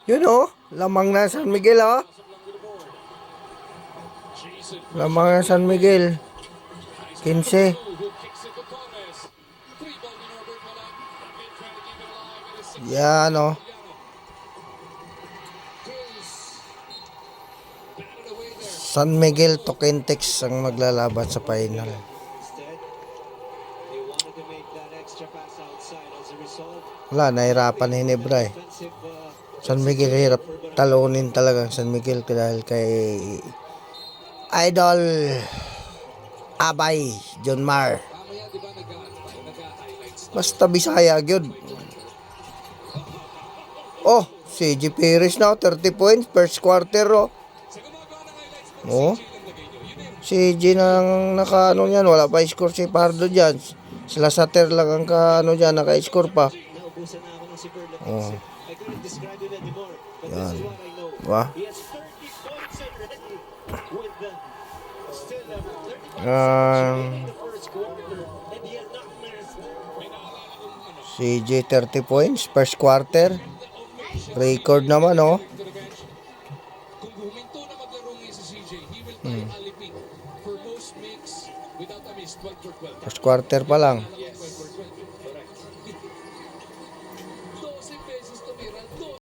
Yun oh, lamang na San Miguel oh. Lamang na San Miguel. 15. Yan oh. San Miguel to Kentex ang maglalaban sa final. Wala, nahirapan Hinebra eh. San Miguel hirap talunin talaga San Miguel dahil kay Idol Abay John Mar. Basta Bisaya gyud. Oh, si G. Perez na 30 points first quarter oh. Oh. Si G nang naka-ano yan, wala pa score si Pardo dyan. Sila Sater lang ang ka-ano dyan, naka-score pa. Oh. Yan. Diba? Si J 30 points first quarter. Record naman oh. First quarter pa lang.